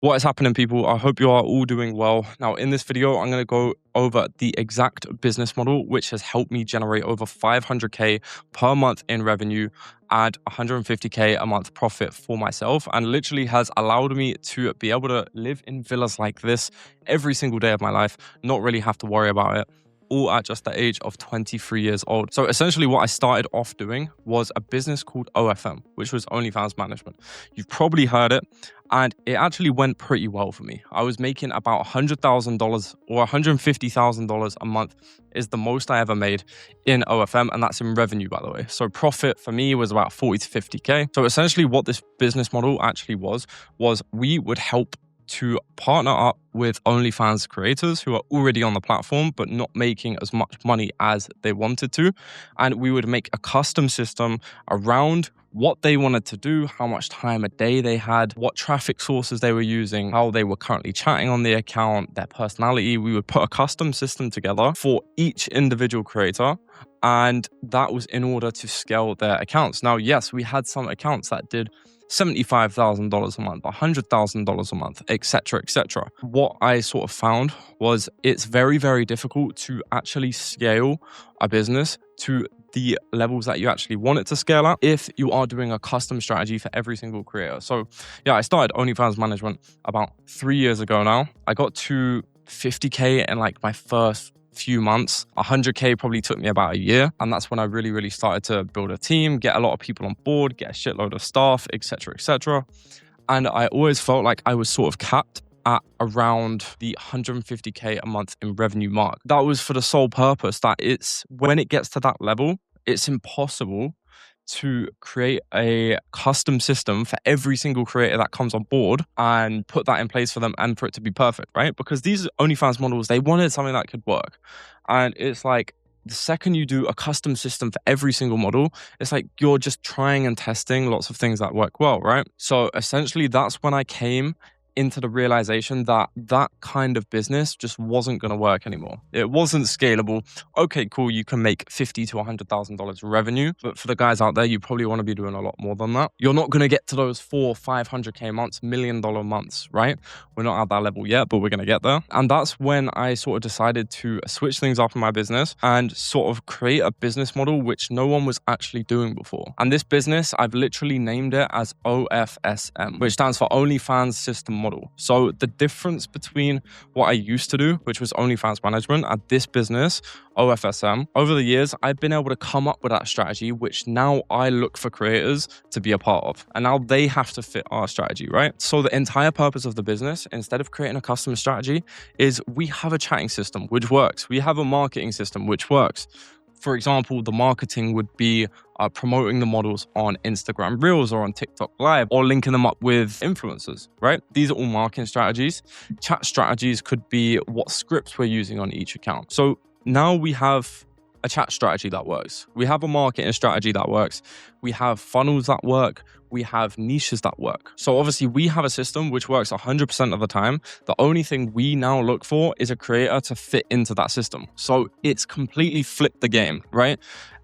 What is happening, people? I hope you are all doing well. Now, in this video, I'm going to go over the exact business model which has helped me generate over 500k per month in revenue and 150k a month profit for myself, and literally has allowed me to be able to live in villas like this every single day of my life, not really have to worry about it, all at just the age of 23 years old. So essentially what I started off doing was a business called OFM, which was OnlyFans Management. You've probably heard it, and it actually went pretty well for me. I was making about $100,000 or $150,000 a month is the most I ever made in OFM, and that's in revenue, by the way. So profit for me was about 40 to 50k. So essentially what this business model actually was we would help to partner up with OnlyFans creators who are already on the platform but not making as much money as they wanted to. And we would make a custom system around what they wanted to do, how much time a day they had, what traffic sources they were using, how they were currently chatting on the account, their personality. We would put a custom system together for each individual creator, and that was in order to scale their accounts. Now, yes, we had some accounts that did $75,000 a month, $100,000 a month, etc., etc. What I sort of found was it's very, very difficult to actually scale a business to the levels that you actually want it to scale at if you are doing a custom strategy for every single creator. So yeah, I started OnlyFans Management about 3 years ago now. I got to 50k in like my first few months. 100k probably took me about a year, and that's when I really started to build a team, get a lot of people on board, get a shitload of staff, etc., etc. And I always felt like I was sort of capped at around the 150k a month in revenue mark. That was for the sole purpose that it's when it gets to that level, it's impossible to create a custom system for every single creator that comes on board and put that in place for them and for it to be perfect, right? Because these OnlyFans models, they wanted something that could work. And it's like, the second you do a custom system for every single model, it's like you're just trying and testing lots of things that work well, right? So essentially that's when I came into the realization that that kind of business just wasn't going to work anymore. It wasn't scalable. Okay, cool, you can make $50,000 to $100,000 revenue, but for the guys out there, you probably want to be doing a lot more than that. You're not going to get to those 400,000-500k months, $1 million months, right? We're not at that level yet, but we're going to get there. And that's when I sort of decided to switch things up in my business and sort of create a business model which no one was actually doing before. And this business, I've literally named it as OFSM, which stands for OnlyFans System Model. So the difference between what I used to do, which was OnlyFans Management, and this business, OFSM, over the years, I've been able to come up with that strategy, which now I look for creators to be a part of. And now they have to fit our strategy, right? So the entire purpose of the business, instead of creating a custom strategy, is we have a chatting system, which works. We have a marketing system, which works. For example, the marketing would be promoting the models on Instagram Reels or on TikTok Live, or linking them up with influencers, right? These are all marketing strategies. Chat strategies could be what scripts we're using on each account. So now we have a chat strategy that works. We have a marketing strategy that works. We have funnels that work. We have niches that work. So obviously we have a system which works 100% of the time. The only thing we now look for is a creator to fit into that system. So it's completely flipped the game, right?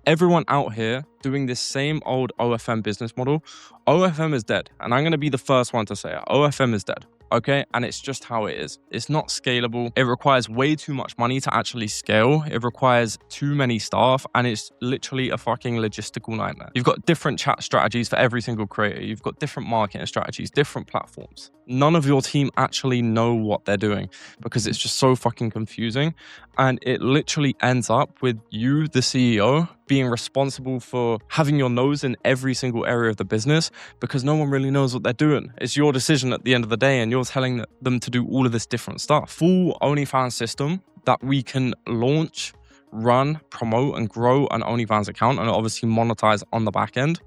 Everyone out here doing this same old OFM business model, OFM is dead. And I'm going to be the first one to say it. OFM is dead. Okay, and it's just how it is. It's not scalable. It requires way too much money to actually scale. It requires too many staff, and it's literally a fucking logistical nightmare. You've got different chat strategies for every single creator. You've got different marketing strategies, different platforms. None of your team actually know what they're doing because it's just so fucking confusing. And it literally ends up with you, the CEO, being responsible for having your nose in every single area of the business because no one really knows what they're doing. It's your decision at the end of the day, and you're telling them to do all of this different stuff. Full OnlyFans system that we can launch, run, promote, and grow an OnlyFans account, and obviously monetize on the back end.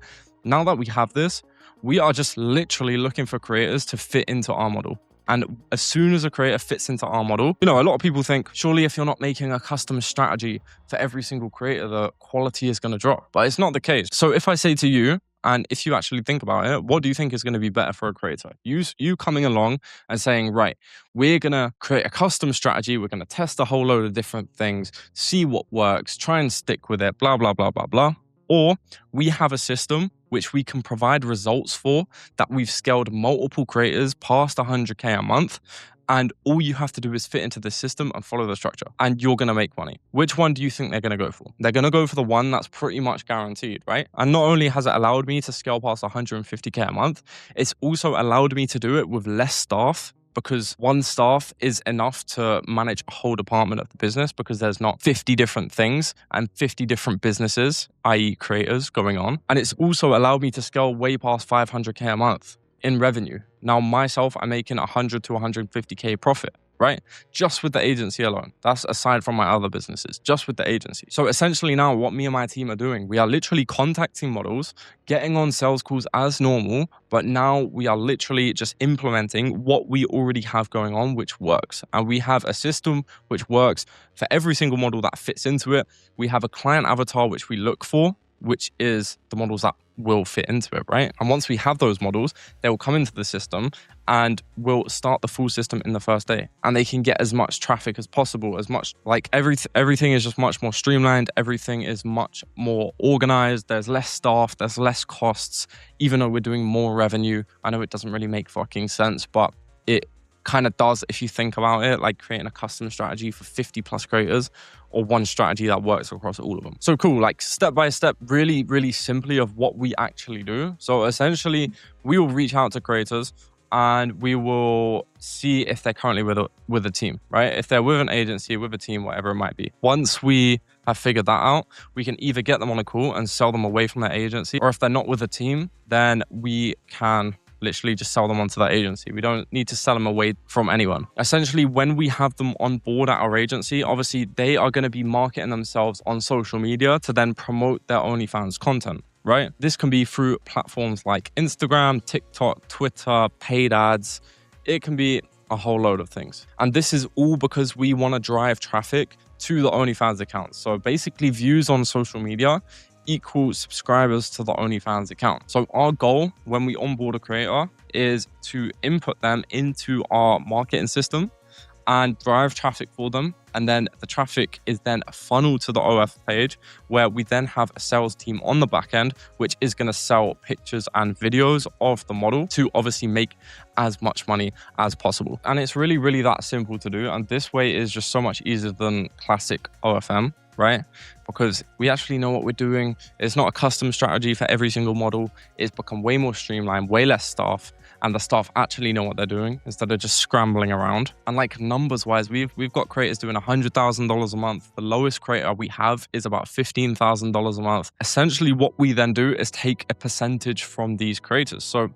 Now that we have this, we are just literally looking for creators to fit into our model. And as soon as a creator fits into our model, you know, a lot of people think, surely if you're not making a custom strategy for every single creator, the quality is going to drop. But it's not the case. So if I say to you, and if you actually think about it, what do you think is going to be better for a creator? You coming along and saying, right, we're going to create a custom strategy. We're going to test a whole load of different things, see what works, try and stick with it, blah, blah, blah, blah, blah. Or we have a system which we can provide results for, that we've scaled multiple creators past 100K a month. And all you have to do is fit into the system and follow the structure, and you're going to make money. Which one do you think they're going to go for? They're going to go for the one that's pretty much guaranteed, right? And not only has it allowed me to scale past 150K a month, it's also allowed me to do it with less staff, because one staff is enough to manage a whole department of the business, because there's not 50 different things and 50 different businesses, i.e. creators, going on. And it's also allowed me to scale way past 500K a month in revenue. Now, myself, I'm making 100 to 150K profit, right? Just with the agency alone. That's aside from my other businesses, just with the agency. So essentially now what me and my team are doing, we are literally contacting models, getting on sales calls as normal, but now we are literally just implementing what we already have going on, which works. And we have a system which works for every single model that fits into it. We have a client avatar which we look for, which is the models that will fit into it, right? And once we have those models, they will come into the system and we'll start the full system in the first day. And they can get as much traffic as possible, as much, like everything is just much more streamlined. Everything is much more organized. There's less staff, there's less costs, even though we're doing more revenue. I know it doesn't really make fucking sense, but it kind of does if you think about it, like creating a custom strategy for 50 plus creators, or one strategy that works across all of them. So cool, like step by step, really, really simply of what we actually do. So essentially, we will reach out to creators and we will see if they're currently with a team, right? If they're with an agency, with a team, whatever it might be. Once we have figured that out, we can either get them on a call and sell them away from their agency, or if they're not with a team, then we can literally just sell them onto that agency. We don't need to sell them away from anyone. Essentially, when we have them on board at our agency, obviously they are going to be marketing themselves on social media to then promote their OnlyFans content, right? This can be through platforms like Instagram, TikTok, Twitter, paid ads. It can be a whole load of things. And this is all because we want to drive traffic to the OnlyFans account. So basically, views on social media equal subscribers to the OnlyFans account. So our goal when we onboard a creator is to input them into our marketing system and drive traffic for them. And then the traffic is then funneled to the OF page, where we then have a sales team on the back end, which is going to sell pictures and videos of the model to obviously make as much money as possible. And it's really, really that simple to do. And this way is just so much easier than classic OFM, right? Because we actually know what we're doing. It's not a custom strategy for every single model. It's become way more streamlined, way less staff, and the staff actually know what they're doing instead of just scrambling around. And like numbers wise, we've got creators doing $100,000 a month. The lowest creator we have is about $15,000 a month. Essentially, what we then do is take a percentage from these creators. So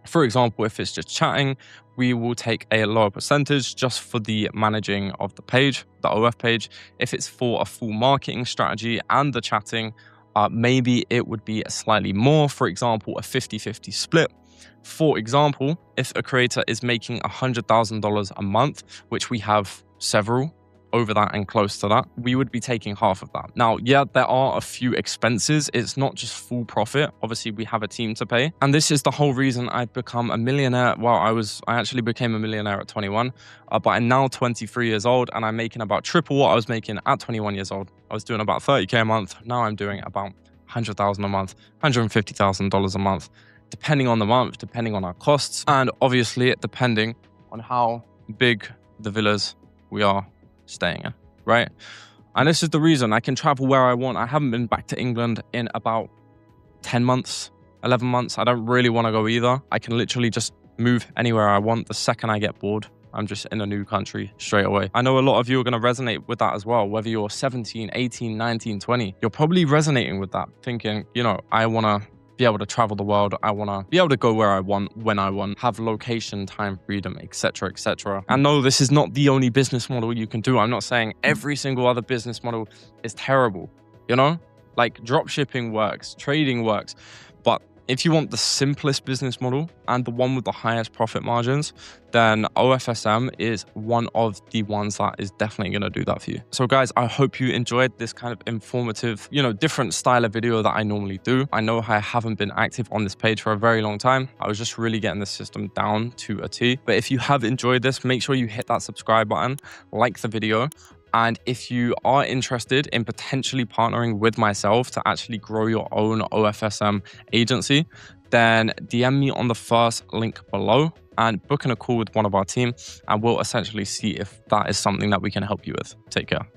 for example, if it's just chatting, we will take a lower percentage just for the managing of the page, the OF page. If it's for a full marketing strategy and the chatting, maybe it would be slightly more, for example, a 50-50 split. For example, if a creator is making $100,000 a month, which we have several over that and close to that, we would be taking half of that. Now, yeah, there are a few expenses. It's not just full profit. Obviously, we have a team to pay. And this is the whole reason I've become a millionaire. Well, I actually became a millionaire at 21, but I'm now 23 years old and I'm making about triple what I was making at 21 years old. I was doing about 30K a month. Now I'm doing about 100,000 a month, $150,000 a month, depending on the month, depending on our costs, and obviously depending on how big the villas we are staying in, right? And this is the reason I can travel where I want. I haven't been back to England in about 10 months, 11 months. I don't really want to go either. I can literally just move anywhere I want the second I get bored. I'm just in a new country straight away. I know a lot of you are going to resonate with that as well. Whether you're 17, 18, 19, 20, you're probably resonating with that, thinking, you know, I want to be able to travel the world. I want to be able to go where I want, when I want, have location, time, freedom, etc., etc. And no, this is not the only business model you can do. I'm not saying every single other business model is terrible, you know? Like drop shipping works, trading works, but if you want the simplest business model and the one with the highest profit margins, then OFSM is one of the ones that is definitely going to do that for you. So guys, I hope you enjoyed this kind of informative, you know, different style of video that I normally do. I know I haven't been active on this page for a very long time. I was just really getting the system down to a T. But if you have enjoyed this, make sure you hit that subscribe button, like the video, And if you are interested in potentially partnering with myself to actually grow your own OFSM agency, then DM me on the first link below and book in a call with one of our team, and we'll essentially see if that is something that we can help you with. Take care.